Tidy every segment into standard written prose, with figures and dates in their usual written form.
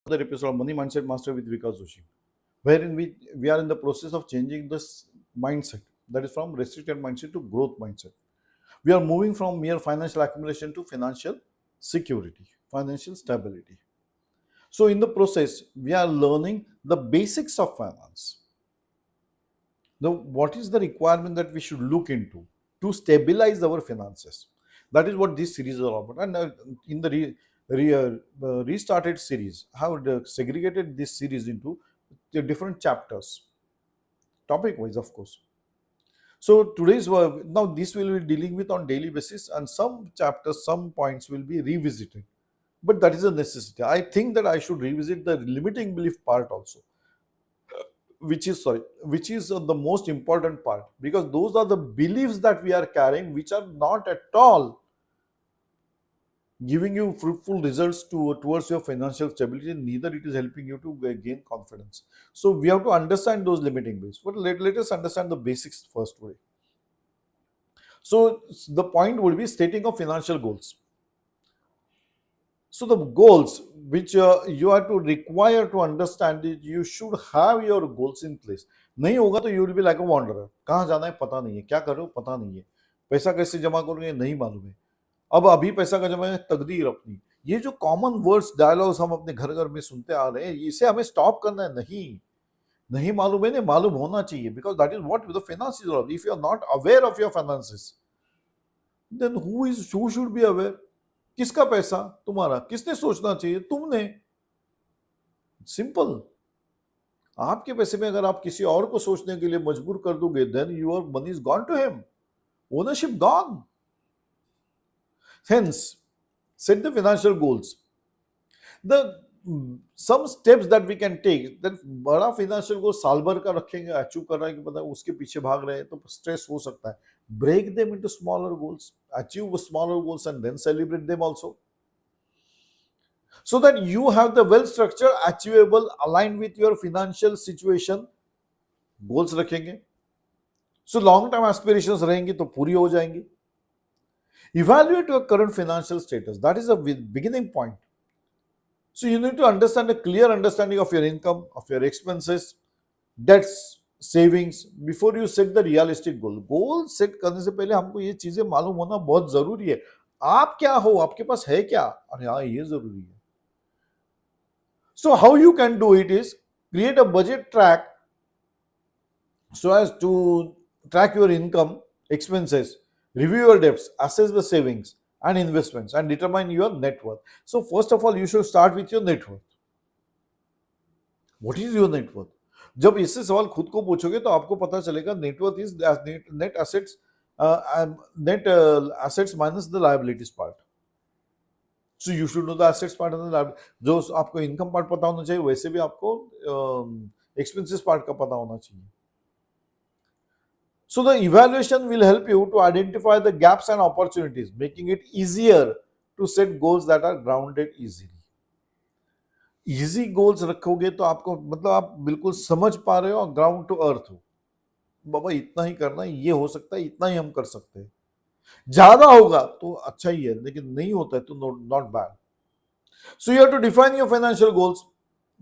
Another episode of Money Mindset Master with Vikas Joshi, wherein we are in the process of changing this mindset, that is from restricted mindset to growth mindset. We are moving from mere financial accumulation to financial security, financial stability. So, in the process, we are learning the basics of finance. What is the requirement that we should look into to stabilize our finances? That is what this series is all about. And in the restarted series, I have segregated this series into the different chapters, topic wise, of course. So today's now this will be dealing with on daily basis, and some chapters, some points will be revisited. But that is a necessity. I think that I should revisit the limiting belief part also, which is the most important part, because those are the beliefs that we are carrying, which are not at all giving you fruitful results towards your financial stability, neither it is helping you to gain confidence. So we have to understand those limiting beliefs. But let us understand the basics first way. So the point would be stating of financial goals. So the goals which you are to require to understand it, you should have your goals in place. नहीं होगा तो you will be like a wanderer. कहाँ जाना है पता नहीं है, क्या करो पता नहीं है, पैसा कैसे जमा करोगे नहीं मालूम है, अब अभी पैसा का जमा है तकदीर अपनी. ये जो कॉमन वर्ड्स डायलॉग्स हम अपने घर घर में सुनते आ रहे हैं, इसे हमें स्टॉप करना है. नहीं मालूम है, नहीं मालूम होना चाहिए, because that is what the finance is all. If you are not aware of your finances, then who should be aware? किसका पैसा? तुम्हारा. किसने सोचना चाहिए? तुमने. सिंपल. आपके पैसे में अगर आप किसी और को सोचने के लिए मजबूर कर दोगे, then your money is gone to him. Ownership gone. Hence, set the financial goals. The some steps that we can take. That बड़ा financial goal साल भर का रखेंगे, अचीव कर रहा है कि पता है उसके पीछे भाग रहे हैं तो स्ट्रेस हो सकता है. Break them into smaller goals, achieve smaller goals, and then celebrate them also, so that you have the well structured, achievable, aligned with your financial situation goals रखेंगे. So long term aspirations रहेंगी तो पूरी हो जाएंगी. Evaluate your current financial status. That is a beginning point. So you need to understand a clear understanding of your income, of your expenses, debts, savings before you set the realistic goal. Goal set करने से पहले हमको ये चीजें मालूम होना बहुत जरूरी है. आप क्या हो, आपके पास है क्या? अरे हाँ, ये जरूरी है. So how you can do it is create a budget track so as to track your income, expenses, review your debts, assess the savings and investments, and determine your net worth. So first of all, you should start with your net worth. What is your net worth? जब इससे सवाल खुद को पूछोगे तो आपको पता चलेगा net worth is net assets, net assets minus the liabilities part. So you should know the assets part and the liability. जो आपको income part पता होना चाहिए, वैसे भी आपको expenses part का पता होना चाहिए. So the evaluation will help you to identify the gaps and opportunities, making it easier to set goals that are grounded easily. Easy goals रखोगे तो आपको मतलब आप बिल्कुल समझ पा रहे हो और ग्राउंड टू अर्थ हो. बाबा इतना ही करना है, ये हो सकता है, इतना ही हम कर सकते हैं. ज्यादा होगा तो अच्छा ही है, लेकिन नहीं होता है तो not bad. So you have to define your financial goals.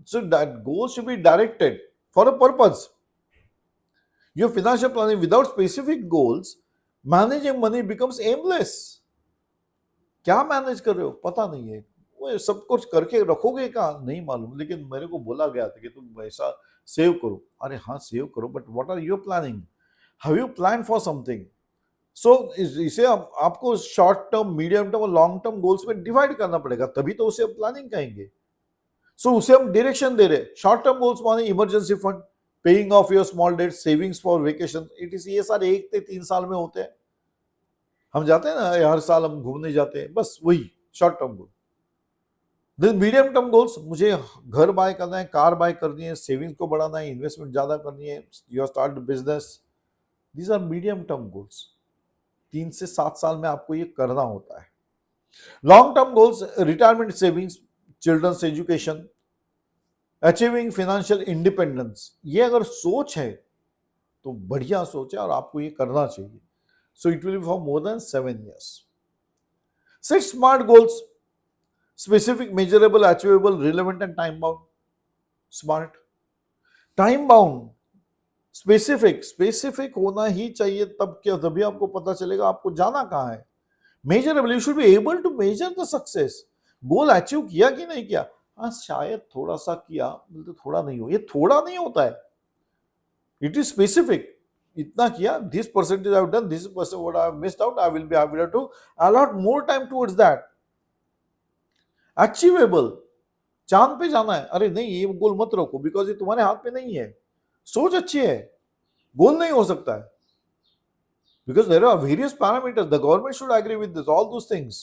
So that goals should be directed for a purpose. Your financial planning without specific goals, managing money becomes aimless. क्या मैनेज कर रहे हो पता नहीं है, वो सब कुछ करके रखोगे कहाँ नहीं मालूम, लेकिन मेरे को बोला गया था कि तुम ऐसा सेव करो. अरे हाँ सेव करो, but what are you planning? Have you plan for something? So इसे आपको शॉर्ट टर्म, मीडियम टर्म और लॉन्ग टर्म गोल्स में डिवाइड करना पड़ेगा, तभी तो उसे प्लानिंग कहेंगे. सो उसे हम डायरेक्शन दे रहे. शॉर्ट टर्म गोल्स माने emergency fund, paying off your small debt, savings for vacation. It is ये सारे 1 से 3 साल में होते हैं. हम जाते हैं ना, हर साल हम घूमने जाते हैं, बस वही short term goal. Then medium term goals, मुझे घर बाय करना है, कार बाय करनी है, सेविंग्स को बढ़ाना है, इन्वेस्टमेंट ज्यादा करनी है, you start business. These are medium term goals. 3 से 7 साल में आपको ये करना होता है. Long term goals, retirement savings, children's education, achieving financial independence. ये अगर सोच है तो बढ़िया सोच है और आपको ये करना चाहिए. So it will be for more than 7 years. Set smart goals. Specific, measurable, achievable, relevant and time bound. Smart. Time bound, specific होना ही चाहिए. तब क्या, तभी आपको पता चलेगा आपको जाना कहाँ है. Measurable, you should be able to measure the success. Goal achieve किया कि नहीं किया. हाँ शायद थोड़ा सा किया, मतलब थोड़ा नहीं हो, ये थोड़ा नहीं होता है. It is specific. इतना किया, this percentage I have done, this percent what I have missed out, I will be able to allot more time towards that. Achievable, चांद पे जाना है, अरे नहीं ये गोल मत रखो, बिकॉज ये तुम्हारे हाथ में नहीं है. सोच अच्छी है, गोल नहीं हो सकता है. Because there are various parameters. The government should agree with this, all those things.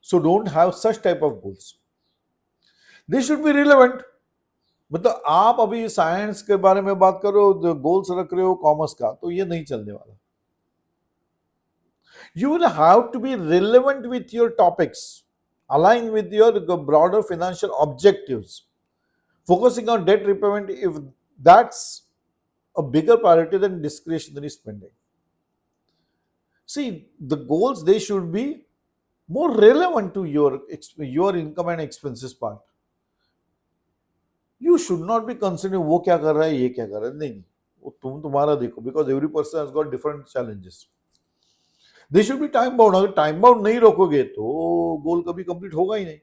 So don't have such type of goals. They should be relevant. मतलब आप अभी साइंस के बारे में बात कर रहे हो, गोल्स रख रहे हो कॉमर्स का, तो ये नहीं चलने वाला. You will have to be relevant with your topics, align with your broader financial objectives, focusing on debt repayment if that's a bigger priority than discretionary spending. See, the goals, they should be more relevant to your income and expenses part. You should not be considering वो क्या कर रहा है, ये क्या कर रहा है. नहीं, वो तुम्हारा देखो, because every person has got different challenges. They should be time bound. अगर टाइम बाउंड नहीं रखोगे तो गोल कभी कंप्लीट होगा ही नहीं,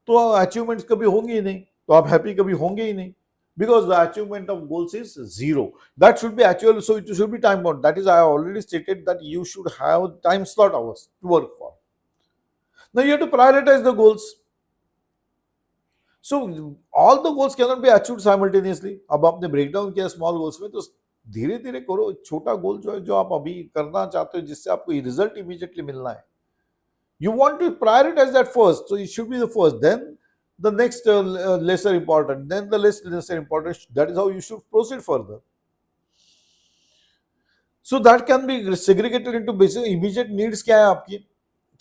तो अचीवमेंट्स कभी होंगे ही नहीं, तो आप हैप्पी कभी होंगे ही नहीं. Because the achievement of goals is zero. That should be achievable, so it should be time bound. That is, I already stated that you should have time slot hours to work for. Now you have to prioritize the goals. So all the goals cannot be achieved simultaneously. अब आपने breakdown किया small goals में, तो धीरे धीरे करो. छोटा गोल जो है, जो आप अभी करना चाहते हो, जिससे आपको रिजल्ट इमीडिएटली मिलना है, you want to prioritize that first, so it should be the first, then the next lesser important, then the lesser important. That is how you should proceed further. So that can be segregated into basic immediate needs क्या है आपकी,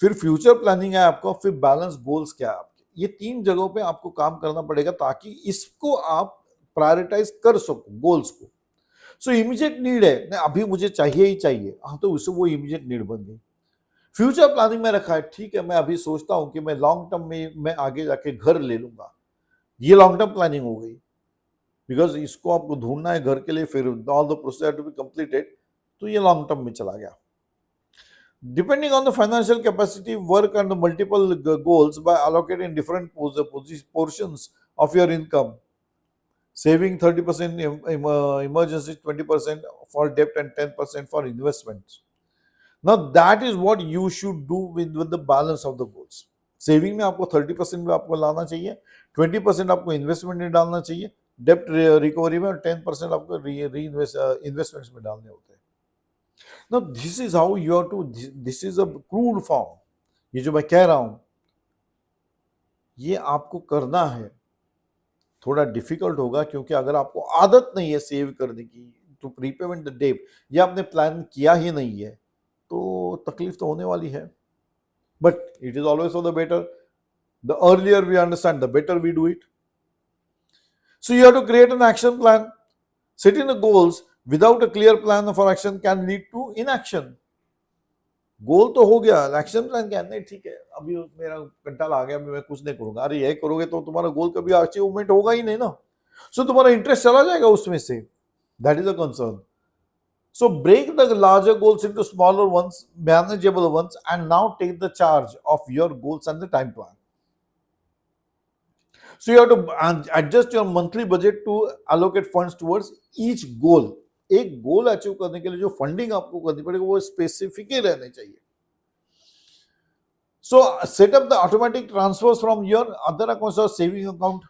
फिर future planning है आपका, फिर balance goals क्या है आपके. ये तीन जगहों पे आपको काम करना पड़ेगा ताकि इसको आप प्रायोरिटाइज कर सको गोल्स को. सो इमीडिएट नीड है, नहीं अभी मुझे चाहिए ही चाहिए, हाँ तो उससे वो इमीडिएट नीड बन गई. फ्यूचर प्लानिंग में रखा है, ठीक है मैं अभी सोचता हूं कि मैं लॉन्ग टर्म में मैं आगे जाके घर ले लूंगा, ये लॉन्ग टर्म प्लानिंग हो गई. बिकॉज इसको आपको ढूंढना है घर के लिए, फिर all the process to be completed, तो ये लॉन्ग टर्म में चला गया. Depending on the financial capacity, work on the multiple goals by allocating different portions of your income. Saving 30% emergency, 20% for debt and 10% for investments. Now that is what you should do with the balance of the goals. Saving में आपको 30% में आपको लाना चाहिए, 20% आपको investment में डालना चाहिए, डेप्ट रिकवरी में, और 10% आपको इन्वेस्टमेंट्स में डालने होते हैं. Now this is how you have to, this is a crude form. ये जो मैं कह रहा हूं, ये आपको करना है. थोड़ा डिफिकल्ट होगा, क्योंकि अगर आपको आदत नहीं है सेव करने की, टू प्रीपेमेंट द डेट, या आपने प्लान किया ही नहीं है, तो तकलीफ तो होने वाली है. But it is always for the better. The earlier we understand, the better we do it. So you have to create an action plan. Setting the goals without a clear plan for action can lead to inaction. गोल तो हो गया, action plan क्या है, नहीं ठीक है अभी मेरा कंटाला आ गया, मैं कुछ नहीं करूंगा. अरे यही करोगे तो तुम्हारा गोल कभी अचीवमेंट होगा ही नहीं ना. सो तुम्हारा इंटरेस्ट चला जाएगा उसमें से. That is a concern. So break the larger goals into smaller ones, manageable ones, and now take the charge of your goals and the time plan. So you have to adjust your monthly budget to allocate funds towards each goal. एक goal achieve करने के लिए जो funding आपको करनी पड़ेगी वो specific ही रहने चाहिए. So set up the automatic transfers from your other accounts or saving account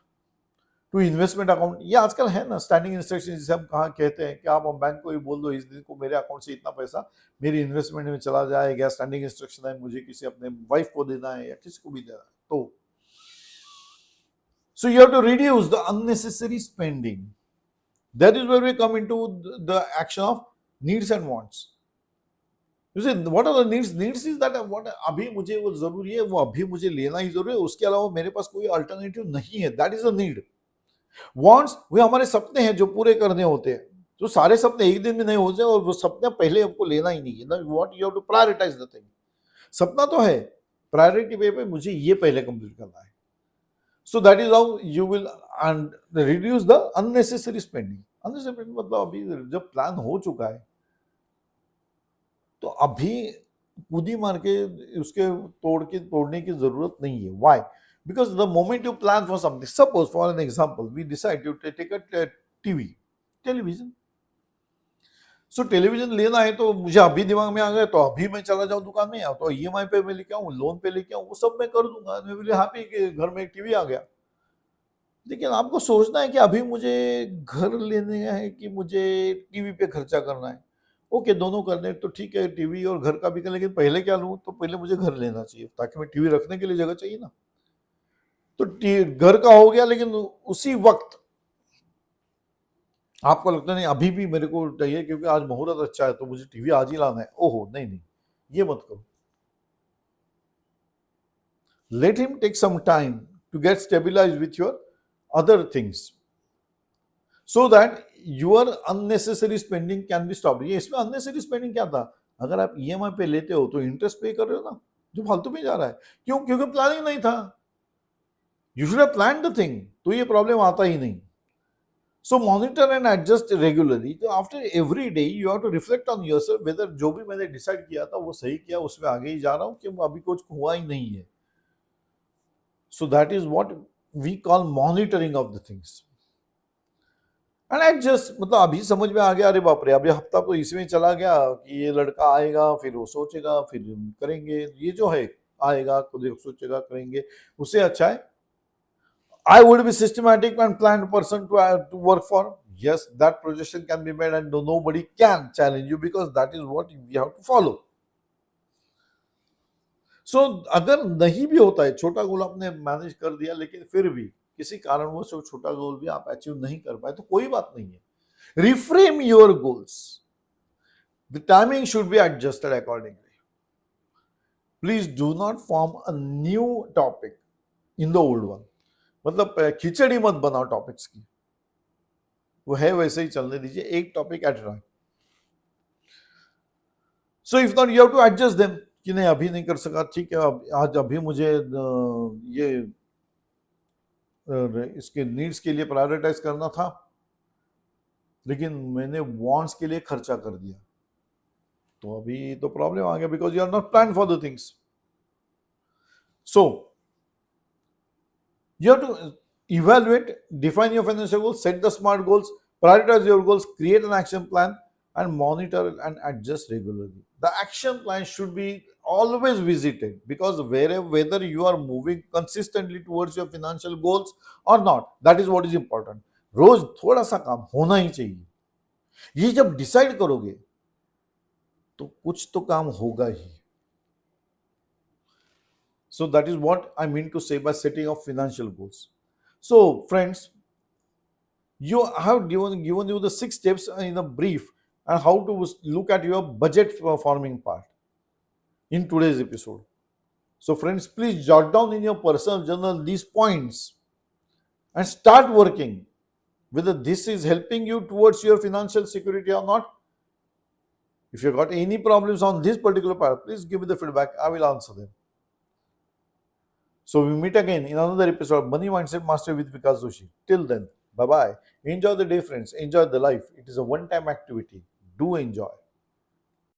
to investment account. ये आजकल है ना स्टैंडिंग इंस्ट्रक्शन, जिसे हम कहाँ कहते हैं कि आप बैंक को ही बोल दो इस दिन को मेरे अकाउंट से इतना पैसा मेरी इन्वेस्टमेंट में चला जाएगा. स्टैंडिंग इंस्ट्रक्शन है, मुझे किसी अपने वाइफ को देना है या किसी को भी देना है. तो so you have to reduce the unnecessary spending. That is where we come into the action of needs and wants. You see, what are the needs? Needs is that what अभी मुझे वो जरूरी है, वो अभी मुझे लेना ही जरूरी है, उसके अलावा मेरे पास कोई अल्टरनेटिव नहीं है. That is a need. Wants वे हमारे सपने हैं जो पूरे करने होते हैं. तो सारे सपने एक दिन में नहीं हो जाए, और वो सपने पहले हमको लेना ही नहीं है. What you have to prioritize the thing. सपना तो है, प्रायोरिटी पे मुझे ये पहले कंप्लीट करना है. So that is how you will reduce the unnecessary spending. Unnecessary spending मतलब अभी जब प्लान हो चुका है तो अभी कूदी मार के उसके तोड़ने की जरूरत नहीं है. Why? Because the moment you plan for something, suppose for an example we decide to take a TV, television. So television लेना है तो मुझे अभी दिमाग में आ गया तो अभी मैं चला जाऊं दुकान में, या तो ईएमआई पे मैं लेके आऊं, लोन पे लेके आऊं, वो सब मैं कर दूंगा. मैं विल हैप्पी कि घर में एक टीवी आ गया. लेकिन आपको सोचना है कि अभी मुझे घर लेने है कि मुझे टीवी पे खर्चा करना है. ओके, दोनों करने तो ठीक है, टीवी और घर का भी कर, लेकिन पहले क्या लूं? तो पहले मुझे घर लेना चाहिए ताकि मैं टीवी रखने के लिए जगह चाहिए ना. तो घर का हो गया, लेकिन उसी वक्त आपको लगता नहीं अभी भी मेरे को चाहिए क्योंकि आज मुहूर्त अच्छा है तो मुझे टीवी आज ही लाना है. ओहो नहीं नहीं, ये मत करो. Let him take some time to get stabilize with your other things so that your unnecessary spending can be stop. ये इसमें अननेसेसरी स्पेंडिंग क्या था? अगर आप ईएमआई पे लेते हो तो इंटरेस्ट पे कर रहे हो ना, जो फालतू में जा रहा है. क्यों? क्योंकि प्लानिंग नहीं था. You should have planned the thing, तो ये प्रॉब्लम आता ही नहीं. So monitor and adjust regularly. तो after every day you have to reflect on yourself whether जो भी मैंने डिसाइड किया था वो सही किया, उसमें आगे ही जा रहा हूँ कि अभी कुछ हुआ ही नहीं है. So that is what we call monitoring of the things. And adjust मतलब अभी समझ में आ गया, अरे बाप रे अभी हफ्ता तो इसमें चला गया कि ये लड़का आएगा, फिर वो सोचेगा, फिर करेंगे. ये जो है आएगा, खुद सोचेगा, करेंगे. उससे अच्छा है I would be systematic and planned person to work for. Yes, that projection can be made and nobody can challenge you because that is what we have to follow. So अगर नहीं भी होता है, छोटा गोल आपने मैनेज कर दिया लेकिन फिर भी किसी कारणवश वो छोटा गोल भी आप अचीव नहीं कर पाए तो कोई बात नहीं है. Reframe your goals. The timing should be adjusted accordingly. Please do not form a new topic in the old one. मतलब खिचड़ी मत बनाओ टॉपिक्स की, वो है वैसे ही चलने दीजिए, एक topic at time. So if not you have to adjust them कि नहीं अभी नहीं कर सका, ठीक है आज अभी मुझे ये इसके नीड्स के लिए प्रायोरिटाइज करना था लेकिन मैंने वांट्स के लिए खर्चा कर दिया, तो अभी तो प्रॉब्लम आ गया because you are not plan for the things. So you have to evaluate, define your financial goals, set the smart goals, prioritize your goals, create an action plan, and monitor and adjust regularly. The action plan should be always visited because whether you are moving consistently towards your financial goals or not, that is what is important. रोज थोड़ा सा काम होना ही चाहिए. ये जब decide करोगे तो कुछ तो काम होगा ही. So that is what I mean to say by setting of financial goals. So friends, you have given you the 6 steps in a brief and how to look at your budget forming part in today's episode. So friends, please jot down in your personal journal these points and start working whether this is helping you towards your financial security or not. If you got any problems on this particular part, please give me the feedback. I will answer them. So we meet again in another episode of Money Mindset Master with Vikas Joshi. Till then, bye-bye. Enjoy the day, friends. Enjoy the life. It is a one-time activity. Do enjoy.